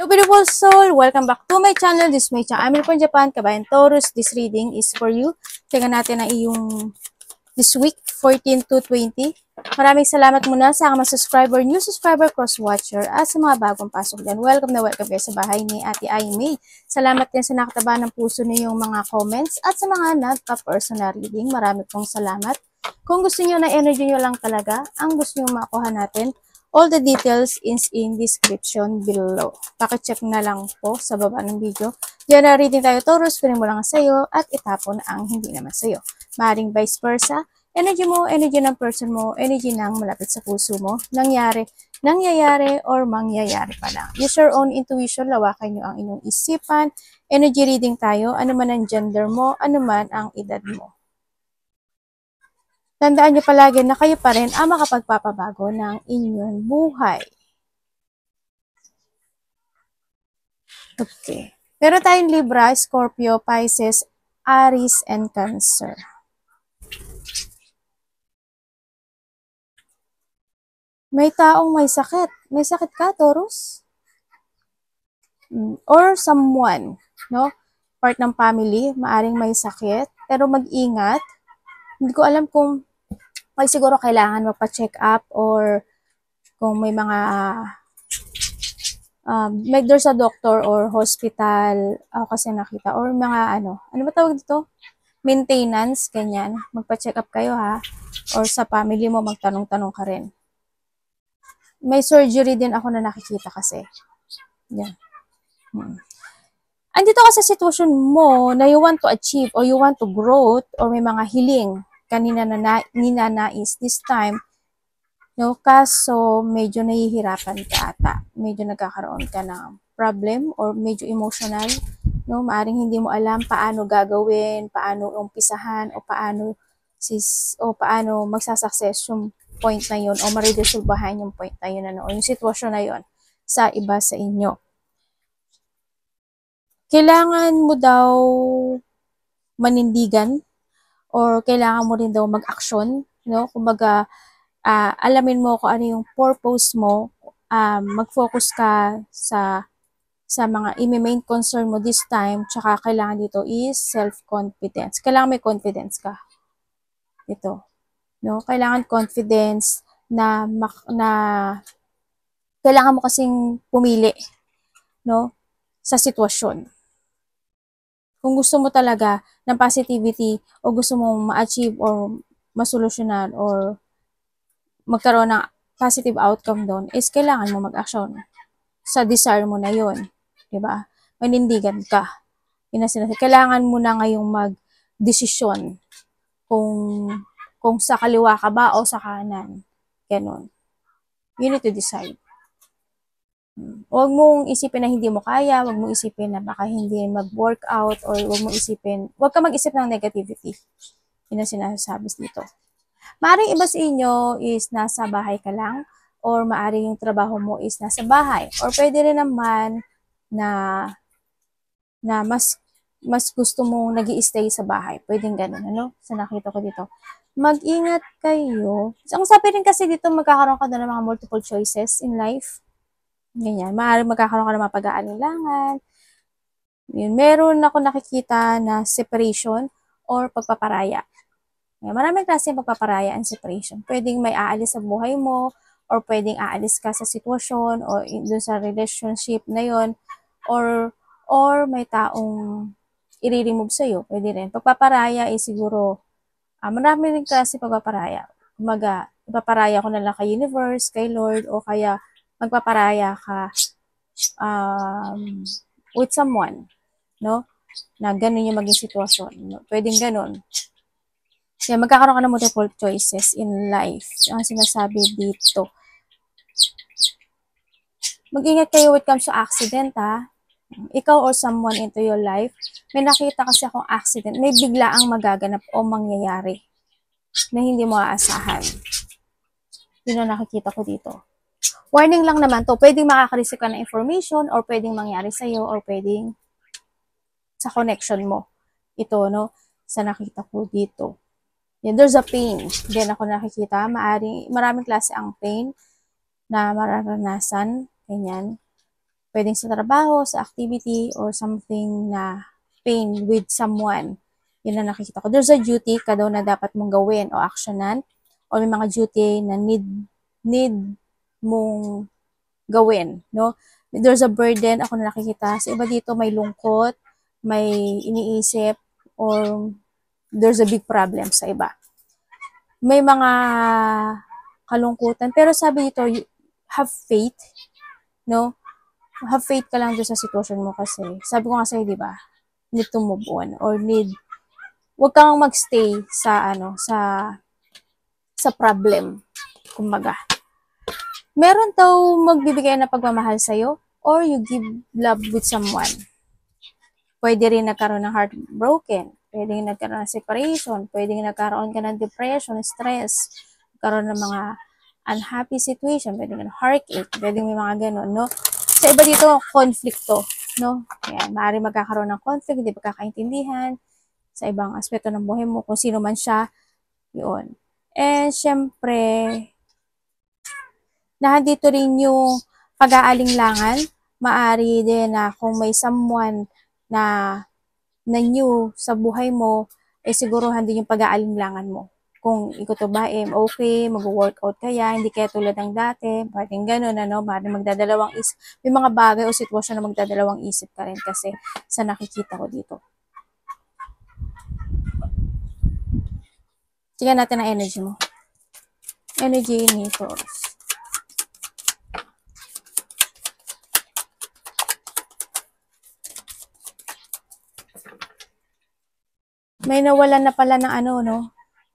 Hello beautiful soul! Welcome back to my channel. This is my channel. I'm from Japan, Kabayan Taurus. This reading is for you. Tingnan natin ang iyong this week, 14 to 20. Maraming salamat muna sa mga subscriber, new subscriber, cross-watcher, at sa mga bagong pasok dyan. Welcome na welcome kayo sa bahay ni Ate Aimee. Salamat din sa nakataba ng puso niyong mga comments at sa mga nagka-personal reading. Marami pong salamat. Kung gusto niyo na energy niyo lang talaga, ang gusto niyo makuha natin, all the details is in description below. Pakicheck na lang po sa baba ng video. Diyan na reading tayo, Taurus, pinin mo lang sa'yo at itapon ang hindi naman sa'yo. Maring vice versa, energy mo, energy ng person mo, energy ng malapit sa puso mo, nangyayari or mangyayari pa lang. Use your own intuition, lawakan nyo ang inyong isipan. Energy reading tayo, ano man ang gender mo, ano man ang edad mo. Tandaan niyo palagi na kayo pa rin ang makapagpapabago ng inyong buhay. Okay. Pero tayong Libra, Scorpio, Pisces, Aries, and Cancer. May taong may sakit. May sakit ka, Taurus? Or someone, no? Part ng family, maaring may sakit. Pero mag-ingat. Hindi ko alam kung may siguro kailangan magpa-check up or kung may mga there's a doctor or hospital ako kasi nakita or mga ano ba tawag dito? Maintenance, ganyan. Magpa-check up kayo ha. Or sa family mo magtanong-tanong ka rin. May surgery din ako na nakikita kasi. Yan. Andito ka sa sitwasyon mo na you want to achieve or you want to grow or may mga hiling kanina na ninanais this time, no? Kaso medyo nahihirapan ka ata. Medyo nagkakaroon ka ng problem or medyo emotional, no? Maaring hindi mo alam paano gagawin, paano umpisahan o paano magsasucess yung point na yun o mariresolbahan yung point na yun, ano, o yung sitwasyon na yun sa iba sa inyo. Kailangan mo daw manindigan or kailangan mo rin daw mag-action, no? Kumbaga, alamin mo kung ano yung purpose mo, mag-focus ka sa mga main concern mo this time, tsaka kailangan dito is self-confidence. Kailangan may confidence ka. Ito, no? Kailangan confidence na kailangan mo kasing pumili, no? Sa sitwasyon. Kung gusto mo talaga ng positivity o gusto mong ma-achieve or masolusyonan or magkaroon ng positive outcome doon, is kailangan mo mag-action sa desire mo na yun. Diba? Manindigan ka. Kailangan mo na ngayong mag-desisyon kung sa kaliwa ka ba o sa kanan. Ganon. You need to decide. Huwag mong isipin na hindi mo kaya, huwag mong isipin na baka hindi mag-workout, or huwag ka mag-isip ng negativity. Yun ang sinasabi dito. Maaring iba sa inyo is nasa bahay ka lang, or maaring yung trabaho mo is nasa bahay. Or pwede rin naman na mas gusto mong nag-i-stay sa bahay. Pwedeng ganun, ano? Sa nakita ko dito. Mag-ingat kayo. Ang sabi rin kasi dito, magkakaroon ka na ng mga multiple choices in life. Ganyan. Maaaring magkakaroon ka ng mga pag-aalinlangan. Yun. Meron ako nakikita na separation or pagpaparaya. Maraming klase ng pagpaparaya and separation. Pwedeng may aalis sa buhay mo or pwedeng aalis ka sa sitwasyon o dun sa relationship na yon or may taong i-remove sa'yo. Pwede rin. Pagpaparaya ay siguro marami rin klase pagpaparaya. Kumaga, ipaparaya ko na lang kay universe, kay Lord, o kaya magpaparaya ka with someone, no? Na ganun yung maging sitwasyon. No? Pwedeng ganun. Kaya magkakaroon ka ng multiple choices in life. Ang sinasabi dito. Mag-ingat kayo when it comes to accident, ha? Ikaw or someone into your life, may nakita kasi akong accident, may biglaang magaganap o mangyayari na hindi mo aasahan. Yun ang nakikita ko dito. Warning lang naman to, pwedeng makaka-receive ka ng information or pwedeng mangyari sa'yo or pwedeng sa connection mo. Ito, no? Sa nakita ko dito. Then, there's a pain. Then ako nakikita, maraming klase ang pain na mararanasan. Ganyan. Pwedeng sa trabaho, sa activity, or something na pain with someone. Yun na nakikita ko. There's a duty ka daw na dapat mong gawin o actionan, o may mga duty na need mong gawin, no? There's a burden ako na nakikita. Sa iba dito may lungkot, may iniisip, or there's a big problem sa iba. May mga kalungkutan, pero sabi dito, have faith, no? Have faith ka lang doon sa sitwasyon mo kasi sabi ko nga sa'yo, di ba? Need to move on or wag kang magstay sa sa problem. Kumbaga, meron daw magbibigay na pagmamahal sa'yo or you give love with someone. Pwede rin nagkaroon ng heartbroken, pwede rin nagkaroon ng separation, pwede rin nagkaroon ka ng depression, stress, nagkaroon ng mga unhappy situation, pwede ng heartache, pwede may mga ganun, no? Sa iba dito, konflikto, no? Ayan, maaari magkakaroon ng conflict, hindi pagkakaintindihan sa ibang aspeto ng buhay mo, kung sino man siya, yun. And, syempre, nandito rin yung pag-aalinlangan, maaari din na kung may someone na new sa buhay mo, siguruhan din yung pag-aalinlangan mo. Kung ikaw to ba, okay, mag-workout kaya, hindi kaya tulad ng dati, parang gano'n, maaaring magdadalawang isip. May mga bagay o sitwasyon na magdadalawang isip ka rin kasi sa nakikita ko dito. Tingnan natin ang energy mo. Energy ni Taurus. May nawalan na pala ng no?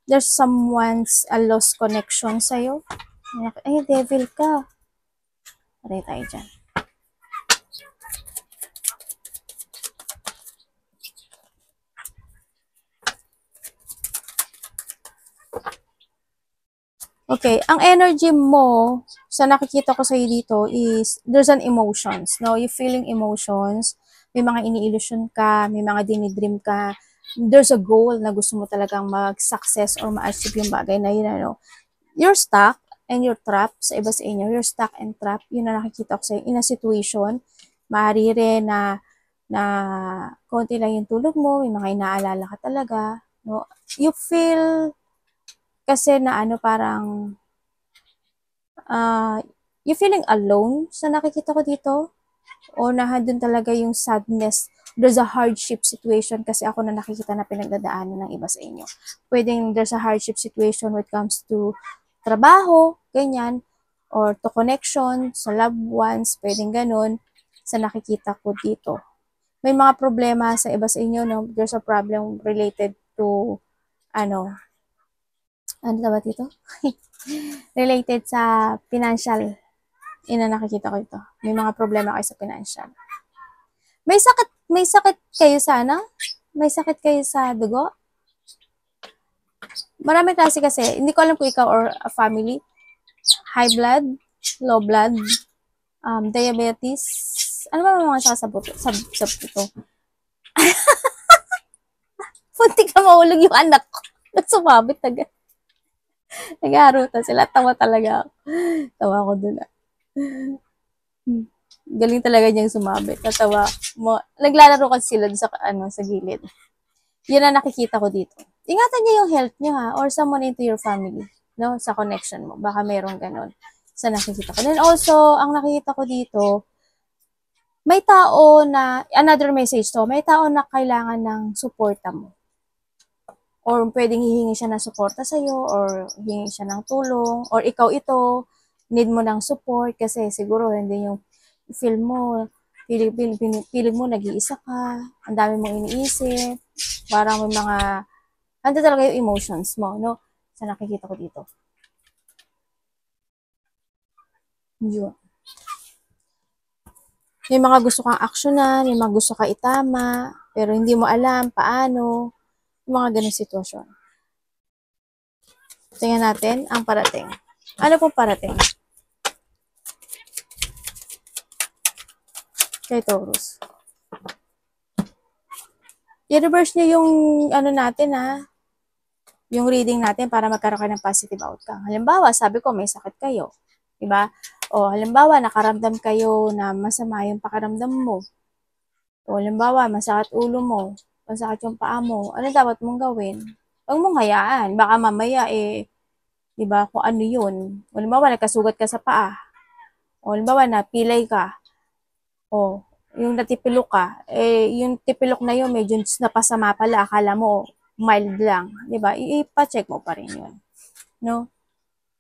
There's someone's a lost connection sa'yo. Ay, devil ka. Paray tayo dyan. Okay, ang energy mo, sa nakikita ko sa'yo dito is, there's an emotions, no? You feeling emotions, may mga ini-illusion ka, may mga dinidream ka, there's a goal na gusto mo talagang mag-success or ma-achieve yung bagay na yun, You're stuck and you're trapped sa iba sa inyo. You're stuck and trapped. Yun na nakikita ko sa'yo. In a situation, maaari rin na konti lang yung tulog mo, may mga inaalala ka talaga, no? You feel kasi na parang you feeling alone sa nakikita ko dito, o nandun talaga yung sadness. There's a hardship situation kasi ako na nakikita na pinagdadaanan ng iba sa inyo. Pwedeng there's a hardship situation when it comes to trabaho, ganyan, or to connection sa loved ones, pwedeng ganun, sa nakikita ko dito. May mga problema sa iba sa inyo, no? There's a problem related to, ano ba dito? Related sa financial. Ina nakikita ko ito. May mga problema kayo sa financial. May sakit kayo sa May sakit kayo sa dugo? Maraming klase kasi. Hindi ko alam kung ikaw or a family. High blood, low blood, diabetes. Ano ba mga sasabot ito? Punti ka mahulog yung anak ko. Nagsumabit agad. Nag-aarutan sila. Tawa talaga ako. Tawa ko dun. Galing talaga niyang sumabit. Natawa mo. Naglalaro kasi sila sa sa gilid. Yun ang nakikita ko dito. Ingatan niyo yung health niyo, ha, or someone into your family, no, sa connection mo. Baka mayroong ganun sa nakikita ko. Then also, ang nakikita ko dito, may tao na, another message to, may tao na kailangan ng suporta mo. Or pwedeng hihingi siya ng suporta sa'yo, or hihingi siya ng tulong, or ikaw ito, need mo ng support kasi siguro hindi yung feel mo, feeling mo nag-iisa ka, ang dami mong iniisip, parang may mga, ano talaga yung emotions mo, no? Sa nakikita ko dito. Yun. May mga gusto kang aksyonan, may mga gusto ka itama, pero hindi mo alam paano, yung mga ganung sitwasyon. Tingnan natin ang parating. Ano pong parating? Kay Taurus. I-reverse niyo yung natin, yung reading natin para magkaroon kayo ng positive outcome. Halimbawa, sabi ko may sakit kayo, diba? O, halimbawa, nakaramdam kayo na masama yung pakiramdam mo. O, halimbawa, masakit ulo mo, masakit yung paa mo, ano dapat mong gawin? Huwag mong hayaan. Baka mamaya, di ba, kung ano yun. O, halimbawa, nagkasugat ka sa paa. O, halimbawa, napilay ka. O, yung natipilok ka, yung tipilok na yun, medyo napasama pala, akala mo, mild lang. Di ba? Ipa-check mo pa rin yun. No?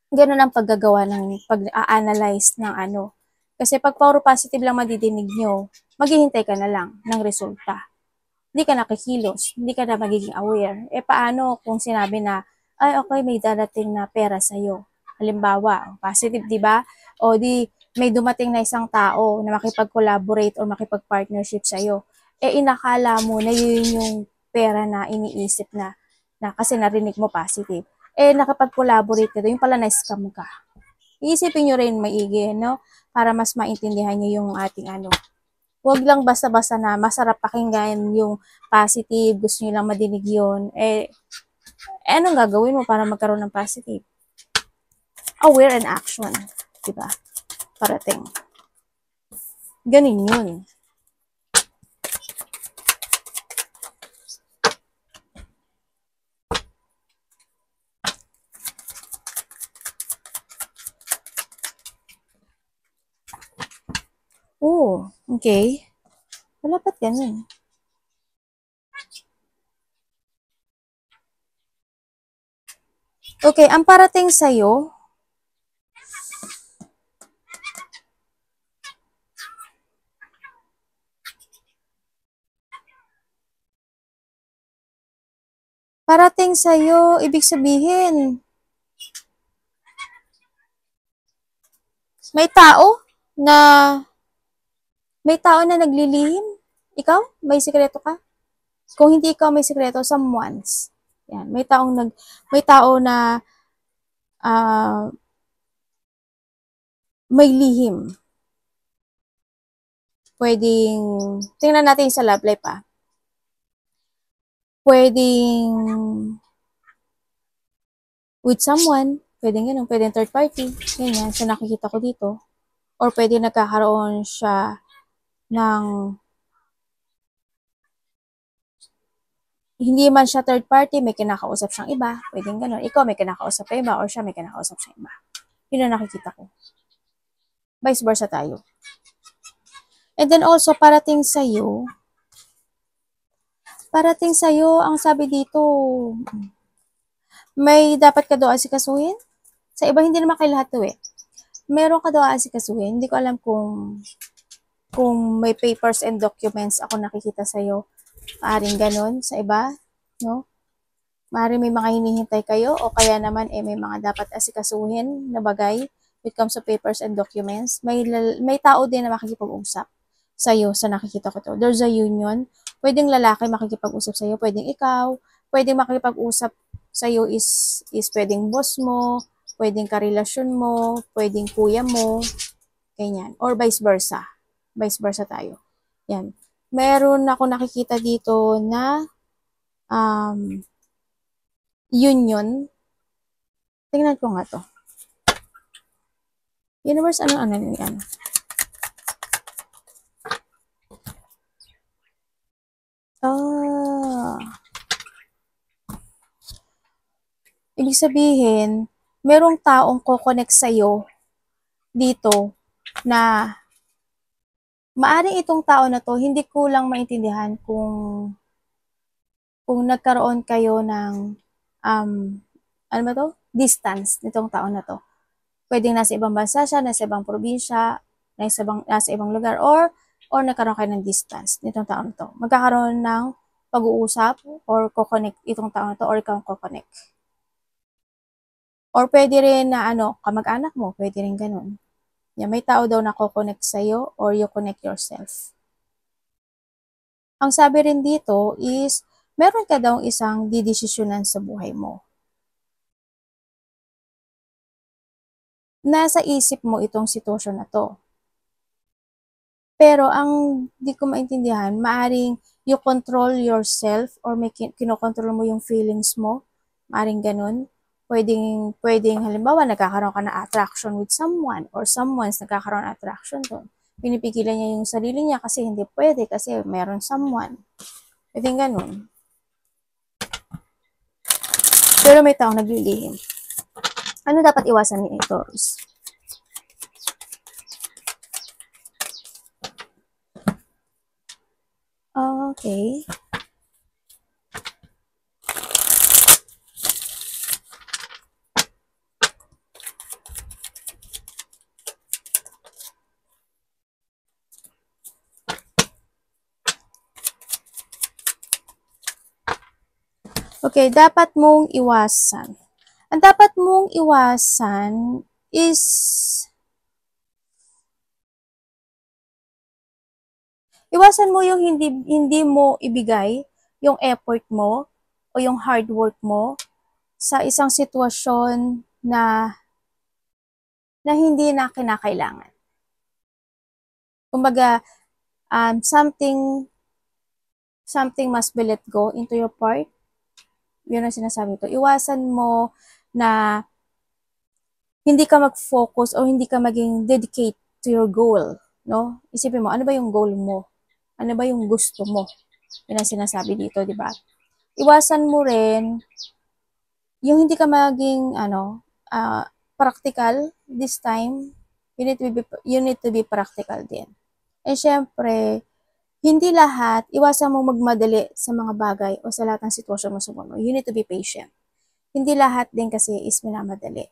Ganun ang paggagawa ng pag-analyze ng ano. Kasi pag puro positive lang madidinig nyo, maghihintay ka na lang ng resulta. Hindi ka nakikilos, hindi ka na magiging aware. Paano kung sinabi na, ay okay, may darating na pera sa'yo. Halimbawa, positive, di ba? O di, may dumating na isang tao na makipag-collaborate o makipag-partnership sa'yo. Inakala mo na yun yung pera na iniisip na kasi narinig mo positive. Nakapag-collaborate ka doon, yung pala na-scam ka. Iisipin nyo rin maigi, no? Para mas maintindihan nyo yung ating ano. Huwag lang basta-basta na masarap pakinggan yung positive, gusto nyo lang madinig yun. Anong gagawin mo para magkaroon ng positive? Aware and action. Diba? Parating. Ganun yun. Oh, okay. Wala ba't ganun? Okay, ang parating sa'yo, ibig sabihin, may tao na naglilihim. Ikaw? May sikreto ka? Kung hindi ikaw may sikreto, someone's. Yan, may tao na may lihim. Pwedeng, tingnan natin sa love life Pwedeng with someone, pwedeng ganun, pwedeng third party, ganyan, so nakikita ko dito. Or pwedeng nagkakaroon siya ng hindi man siya third party, may kinakausap siyang iba, pwedeng ganun. Ikaw may kinakausap ka iba, or siya may kinakausap siyang iba. Yun ang nakikita ko. Vice versa tayo. And then also, parating sa'yo, ang sabi dito, may dapat ka daw asikasuhin. Sa iba, hindi naman kay lahat to Meron ka daw asikasuhin. Hindi ko alam kung may papers and documents ako nakikita sa'yo. Maaring ganun sa iba, no? Maaring may mga hinihintay kayo o kaya naman may mga dapat asikasuhin na bagay when it comes to papers and documents. May tao din na makikipag-usap sa'yo sa nakikita ko to. There's a union. Pwedeng lalaki makikipag-usap sa'yo, pwedeng ikaw, pwedeng makikipag-usap sa'yo is pwedeng boss mo, pwedeng karelasyon mo, pwedeng kuya mo, ganyan. Or vice versa. Vice versa tayo. Yan. Meron ako nakikita dito na union. Tingnan ko nga to. Universe, ano yan? Ibig sabihin, merong taong ko-connect sa'yo dito na maaring itong tao na to, hindi ko lang maintindihan kung nagkaroon kayo ng ano ba to? Distance nitong tao na to. Pwedeng nasa ibang bansa siya, nasa ibang probinsya, nasa ibang lugar, or nagkaroon kayo ng distance nitong tao na to. Magkakaroon ng pag-uusap or ko-connect itong tao na to, or ikaw ko-connect. Or pwede rin na kamag-anak mo, pwede rin ganun. Yan, may tao daw na ko-connect sa'yo or you connect yourself. Ang sabi rin dito is, meron ka daw isang didesisyonan sa buhay mo. Nasa isip mo itong sitwasyon na to. Pero ang di ko maintindihan, maaring you control yourself or may kinokontrol mo yung feelings mo, maaring ganun. Pwedeng halimbawa, nagkakaroon ka na attraction with someone or someone's nagkakaroon ng attraction doon. Pinipigilan niya yung sarili niya kasi hindi pwede kasi meron someone. Pwedeng ganun. Pero may taong naglilihim. Ano dapat iwasan ni Taurus? Okay. Okay, dapat mong iwasan. Ang dapat mong iwasan is iwasan mo yung hindi mo ibigay yung effort mo o yung hard work mo sa isang sitwasyon na hindi na kinakailangan. Kumbaga, something must be let go into your part. Yun ang sinasabi ko. Iwasan mo na hindi ka mag-focus o hindi ka maging dedicate to your goal, no? Isipin mo, ano ba yung goal mo? Ano ba yung gusto mo? Yun ang sinasabi dito, di ba? Iwasan mo rin yung hindi ka maging, practical this time. You need to be practical din. And syempre, hindi lahat, iwasan mo magmadali sa mga bagay o sa lahat ng sitwasyon mo sa mundo. You need to be patient. Hindi lahat din kasi is minamadali.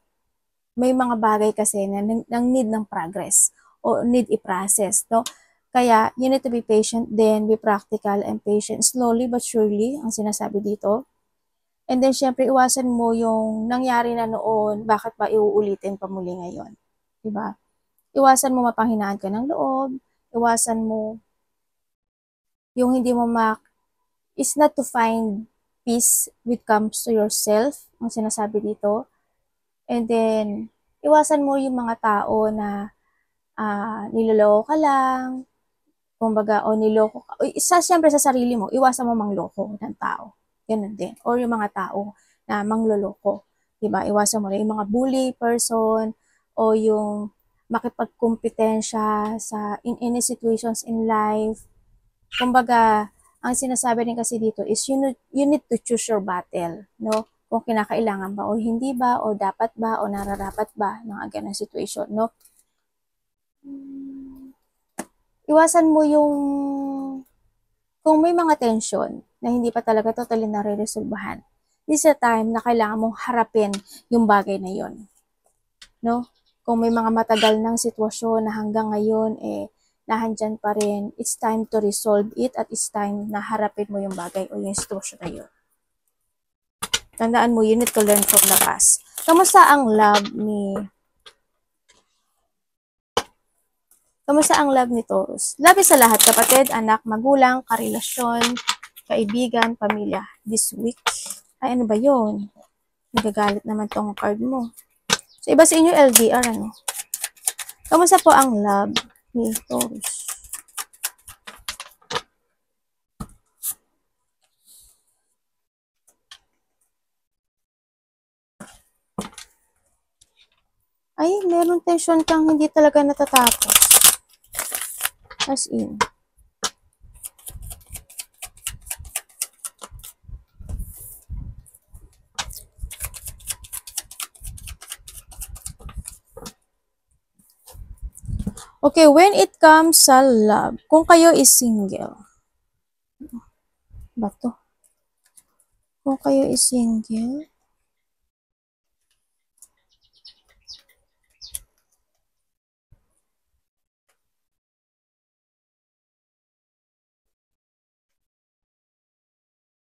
May mga bagay kasi na need ng progress o need i-process, no? Kaya, you need to be patient then be practical and patient. Slowly but surely, ang sinasabi dito. And then, syempre, iwasan mo yung nangyari na noon, bakit ba iuulitin pa muli ngayon? Diba? Iwasan mo mapanghinaan ka ng loob, iwasan mo yung hindi mo is not to find peace when it comes to yourself, ang sinasabi dito. And then, iwasan mo yung mga tao na niloloko ka lang, kumbaga, o niloko ka. Siyempre sa sarili mo, iwasan mo mangloko ng tao. Ganun din. Or yung mga tao na mangloloko. Diba? Iwasan mo rin yung mga bully person o yung makipagkompetensya in any situations in life. Kumbaga, ang sinasabi rin kasi dito is you need to choose your battle, no? Kung kinakailangan ba o hindi ba, o dapat ba, o nararapat ba, mga ganang situation, no? Iwasan mo yung kung may mga tension na hindi pa talaga totally nare-resolbahan. This is a time na kailangan mong harapin yung bagay na yon, no? Kung may mga matagal ng sitwasyon na hanggang ngayon, nahandyan pa rin, it's time to resolve it at it's time na harapin mo yung bagay o yung sitwasyon na yun. Tandaan mo, you need to learn from the past. Kamusta ang love ni Taurus? Love sa lahat, kapatid, anak, magulang, karelasyon, kaibigan, pamilya. This week, ay ano ba yun? Nagagalit naman tong card mo. So, iba sa inyo, LDR, ano? Kamusta po ang love ni Taurus? Ay, meron tension kang hindi talaga natatapos. As in. Okay, when it comes sa love, kung kayo is single, ba to? Kung kayo is single,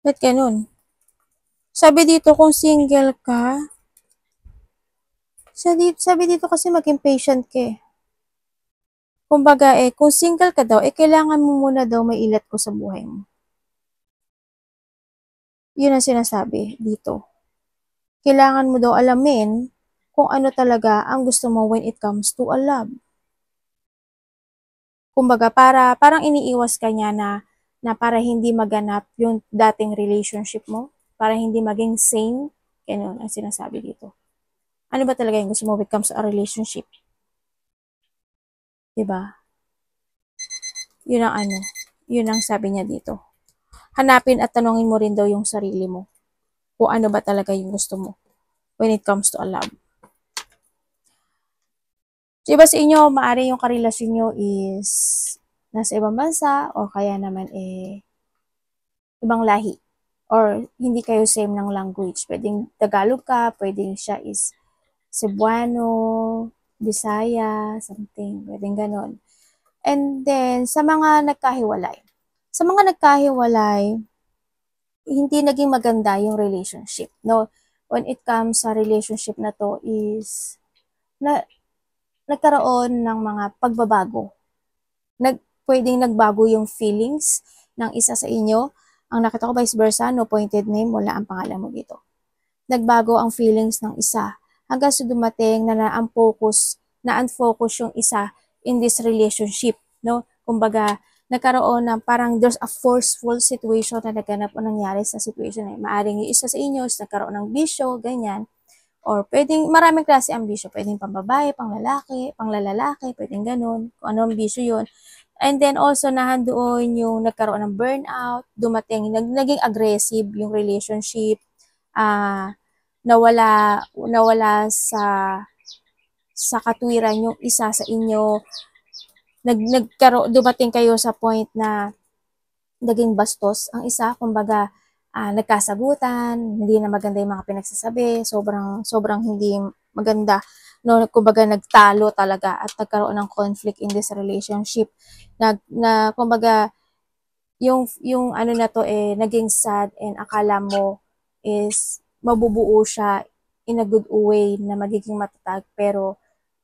ba't ganun? Sabi dito kung single ka, sabi dito kasi maging patient ka eh. Kumbaga kung single ka daw, kailangan mo muna daw may ilat ko sa buhay mo. Yun ang sinasabi dito. Kailangan mo daw alamin kung ano talaga ang gusto mo when it comes to a love. Kumbaga, parang iniiwas ka niya na para hindi maganap yung dating relationship mo, para hindi maging sane Ganun ang sinasabi dito. Ano ba talaga yung gusto mo when it comes to a relationship? Diba? Yun ang ano. Yun ang sabi niya dito. Hanapin at tanungin mo rin daw yung sarili mo. Kung ano ba talaga yung gusto mo when it comes to a love. So, iba sa inyo, maaari yung karelasyon nyo is nasa ibang bansa o kaya naman ibang lahi. Or hindi kayo same ng language. Pwedeng Tagalog ka, pwedeng siya is Cebuano, Bisaya, something. Pwedeng ganon. And then, sa mga nagkahiwalay. Sa mga nagkahiwalay, hindi naging maganda yung relationship. No? When it comes sa relationship na to is nagkaroon ng mga pagbabago. Pwedeng nagbago yung feelings ng isa sa inyo. Ang nakita ko vice versa, no pointed name, wala ang pangalan mo dito. Nagbago ang feelings ng isa hanggang sa dumating na na-unfocus yung isa in this relationship, no? Kumbaga, nagkaroon ng parang there's a forceful situation na naganap o nangyari sa situation na maaring yung isa sa inyo is nagkaroon ng bisyo, ganyan. Or pwedeng, maraming klase ang bisyo. Pwedeng pambabae, panglalaki, pwedeng ganun. Kung ano ang bisyo yun. And then also, nahandoon yung nagkaroon ng burnout, dumating, naging aggressive yung relationship, nawala sa katwiran yung isa sa inyo, dumating kayo sa point na naging bastos ang isa, kumbaga nagkasagutan, hindi na maganda yung mga pinagsasabi, sobrang hindi maganda, no, kumbaga nagtalo talaga at nagkaroon ng conflict in this relationship, kumbaga yung ano na to naging sad and akala mo is mabubuo siya in a good way na magiging matatag, pero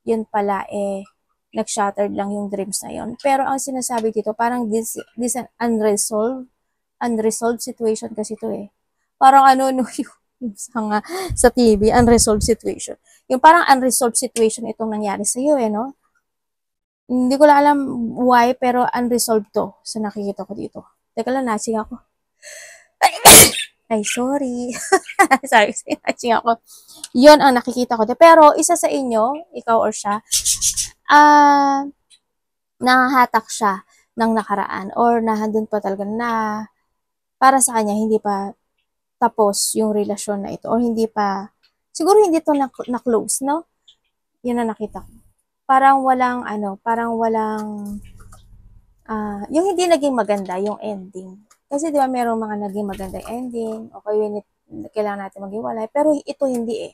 yun pala nag-shattered lang yung dreams na yun. Pero ang sinasabi dito, parang this an unresolved situation kasi to Parang ano, no, yung sa TV, unresolved situation. Yung parang unresolved situation itong nangyari sa iyo no? Hindi ko lang alam why, pero unresolved to sa nakikita ko dito. Teka lang, nasing ako. Ay, sorry. Sorry, nasing ako. Yun ang nakikita ko. Pero isa sa inyo, ikaw or siya, nahahatak siya ng nakaraan or nahandun pa talaga na para sa kanya hindi pa tapos yung relasyon na ito or hindi pa, siguro hindi to na-close, no? Yun ang nakita ko. Parang walang yung hindi naging maganda yung ending. Kasi di ba merong mga naging maganda ending o kailangan natin maghiwalay, pero ito hindi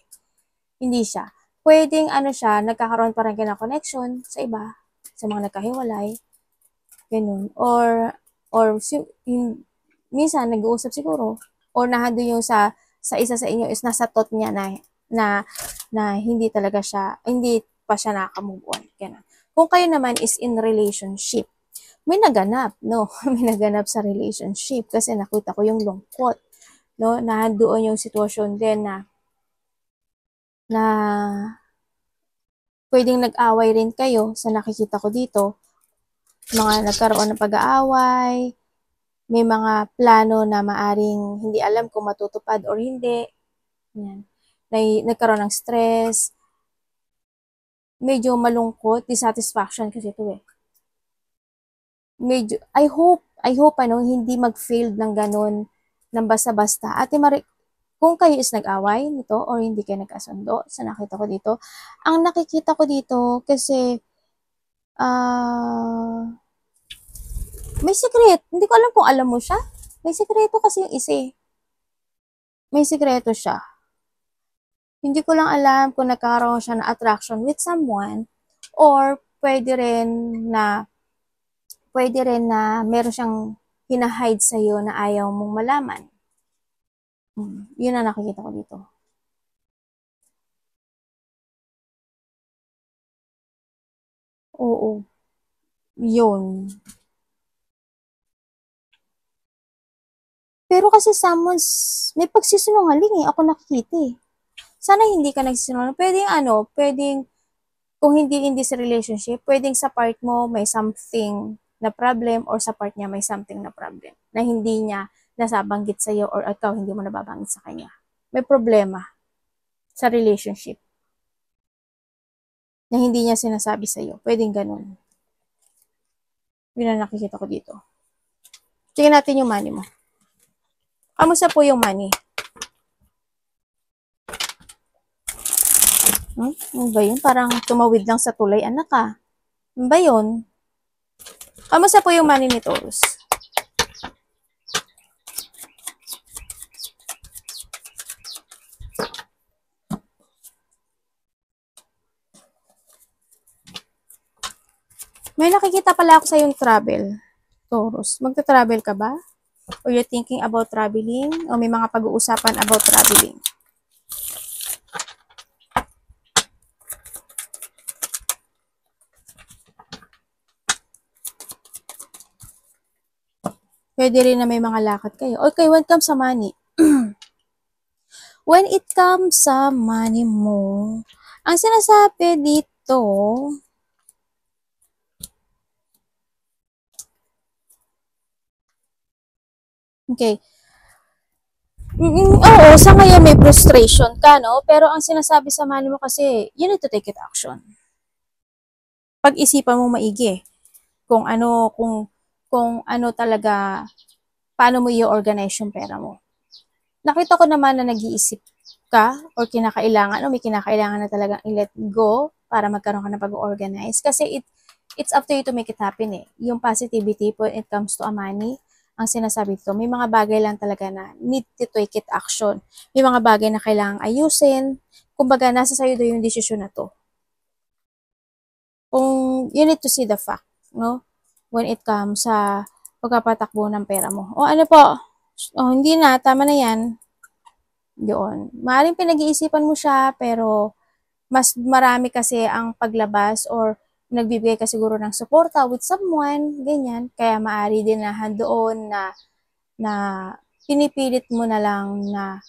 Hindi siya. Pwedeng siya, nagkakaroon pa rin ng connection sa iba, sa mga nagkahiwalay, ganun. Or minsan nag-uusap siguro, or nahando yung sa isa sa inyo is nasa thought niya na hindi talaga siya, hindi pa siya nakaka-move on. Ganun. Kung kayo naman is in relationship, may naganap, no? May naganap sa relationship kasi nakita ko yung lungkot, no? Nandoon yung sitwasyon din na pwedeng nag-away rin kayo sa nakikita ko dito. Mga nagkaroon ng pag-aaway, may mga plano na maaring hindi alam kung matutupad or hindi. Yan. Nagkaroon ng stress, medyo malungkot, dissatisfaction kasi ito Medyo, I hope, hindi mag-fail ng ganun, ng basta-basta. Ate kung kayo is nag-away nito or hindi kayo nagkasundo, sa nakita ko dito, ang nakikita ko dito kasi, may secret. Hindi ko alam kung alam mo siya. May sekreto kasi yung isa May sekreto siya. Hindi ko lang alam kung nagkaroon siya ng attraction with someone or pwede rin na meron siyang hinahide sa'yo na ayaw mong malaman. Yun ang nakikita ko dito. Oo. Yun. Pero kasi may pagsisinungaling Ako nakikita Sana hindi ka nagsisinungaling. Pwedeng kung hindi in this relationship, pwedeng sa part mo may something na problem or sa part niya may something na problem na hindi niya nasabanggit sa'yo or ikaw hindi mo nababanggit sa kanya. May problema. sa relationship na hindi niya sinasabi sa'yo. Pwedeng ganun. Yun ang nakikita ko dito. Tingnan natin yung money mo. Kamusta po yung money? Ano ba yun? Parang tumawid lang sa tulay, anak ka. Ano ba yun? Kamusta po yung money ni Taurus? May nakikita pala ako sa yung travel, Taurus. Magta-travel ka ba? Or you're thinking about traveling? O may mga pag-uusapan about traveling? Pwede rin na may mga lakad kayo. Okay, when it comes sa money. When it comes sa money mo, ang sinasabi dito, okay, oo, sa ngayon may frustration ka, no? Pero ang sinasabi sa money mo kasi, you need to take it action. Pag-isipan mo maigi kung ano talaga, paano mo i-organize yung pera mo. Nakita ko naman na nag-iisip ka or kinakailangan o may kinakailangan na talagang i-let go para magkaroon ka ng pag-organize. Kasi it's up to you to make it happen eh. Yung positivity when it comes to a money, ang sinasabi dito, may mga bagay lang talaga na need to take it action. May mga bagay na kailangang ayusin. Kumbaga, nasa sayo doon yung desisyon na to. Kung you need to see the fact, no? When it comes sa pagpapatakbo ng pera mo. O ano po? O hindi na, tama na yan. Doon. Maaaring pinag-iisipan mo siya, pero mas marami kasi ang paglabas or nagbibigay ka siguro ng suporta with someone, ganyan. Kaya maaari din na doon na pinipilit mo na lang na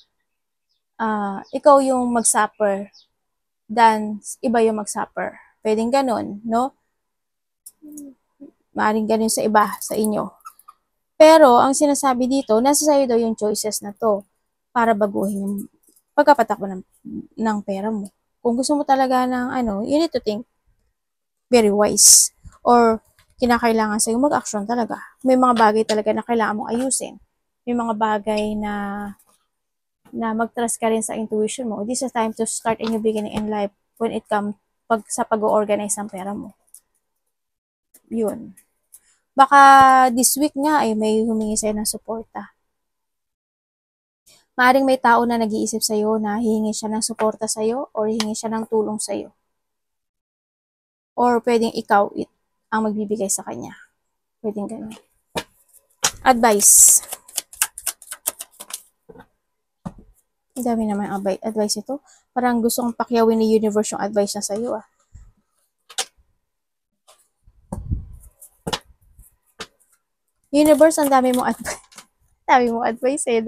ikaw yung mag-suffer than iba yung mag-suffer. Pwedeng ganun, no? Maaaring ganun sa iba, sa inyo. Pero, ang sinasabi dito, nasa sa'yo daw yung choices na to para baguhin yung pagkapatakbo ng pera mo. Kung gusto mo talaga ng you need to think very wise. Or, kinakailangan sa'yo mag-action talaga. May mga bagay talaga na kailangan mong ayusin. May mga bagay na mag-trust ka rin sa intuition mo. This is time to start a new beginning in life when it comes sa pag-organize ng pera mo. Yun. Baka this week nga ay may humingi sa'yo ng suporta. Maaring may tao na nag-iisip sa'yo na hihingi siya ng suporta sa'yo or hihingi siya ng tulong sa'yo. Or pwedeng ikaw ang magbibigay sa kanya. Pwedeng ganyan. Advice. Ang dami naman advice ito. Parang gusto kong pakyawin ni universe yung advice na sa'yo ah. Universe, ang dami mong advice. Dami mong advice eh.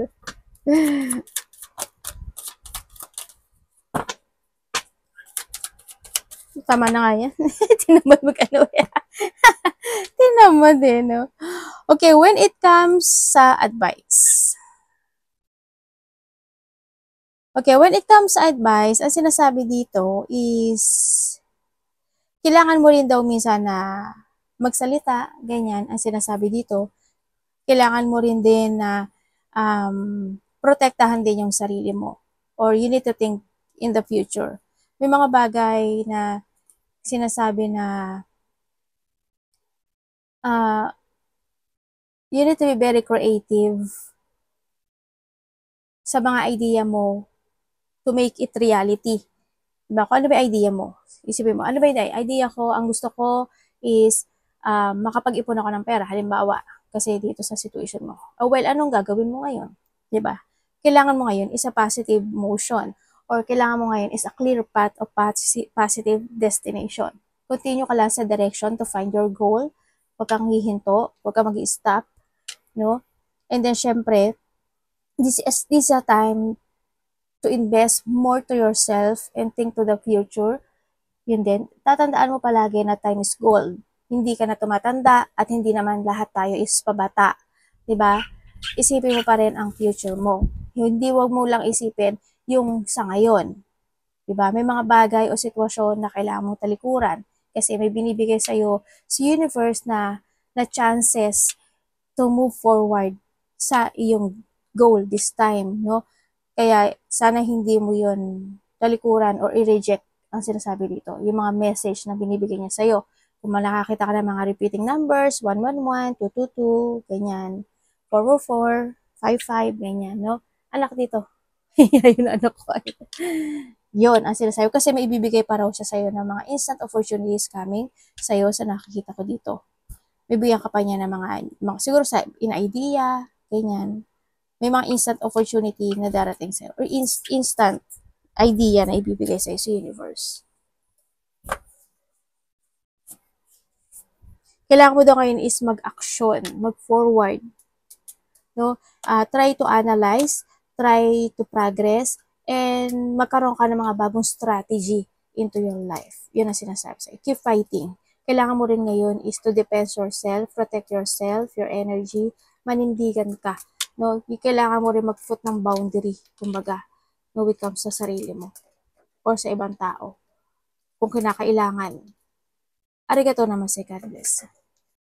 Tama na nga yan. Tinamad mag-ano eh. Tinamad eh, no? Okay, when it comes sa advice. Okay, when it comes sa advice, ang sinasabi dito is kailangan mo rin daw minsan na magsalita, ganyan, ang sinasabi dito. Kailangan mo rin din na protektahan din yung sarili mo. Or you need to think in the future. May mga bagay na sinasabi na you need to be very creative sa mga idea mo to make it reality. Diba? Kung ano ba idea mo? Isipin mo, ano ba yung idea ko? Ang gusto ko is makapag-ipon ako ng pera. Halimbawa, kasi dito sa situation mo. Oh, well, anong gagawin mo ngayon? Diba? Kailangan mo ngayon is a positive motion or kailangan mo ngayon is a clear path of positive destination. Continue ka lang sa direction to find your goal. Huwag kang hihinto. Huwag kang mag-i-stop. No? And then, syempre, this is a time to invest more to yourself and think to the future. Yun din. Tatandaan mo palagi na time is gold. Hindi ka na tumatanda at hindi naman lahat tayo is pabata. Diba? Isipin mo pa rin ang future mo. Hindi, wag mo lang isipin yung sa ngayon. Diba? May mga bagay o sitwasyon na kailangan mong talikuran kasi may binibigay sa'yo si universe na chances to move forward sa iyong goal this time, no? Kaya sana hindi mo yon talikuran or i-reject ang sinasabi dito. Yung mga message na binibigay niya sa'yo. Kung nakakita ka ng mga repeating numbers, 111, 222, ganyan, 444, 55, ganyan, no? Anak dito. Yun anak ko. Yun ang sinasabi. Kasi may ibibigay pa raw siya sa'yo ng mga instant opportunities coming sa'yo sa nakikita ko dito. Bibigyan ka pa niya ng mga siguro sa in idea, ganyan. May mga instant opportunity na darating sa'yo or instant idea na ibibigay sa'yo sa universe. Kailangan mo daw ngayon is mag-action, mag-forward. No? Try to analyze, try to progress, and magkaroon ka ng mga bagong strategy into your life. Yun ang sinasabi sa'yo. Keep fighting. Kailangan mo rin ngayon is to defend yourself, protect yourself, your energy, manindigan ka. No? Kailangan mo rin mag-foot ng boundary, kumbaga, no, it comes sa sarili mo or sa ibang tao. Kung kinakailangan. Arigato namaste, God bless.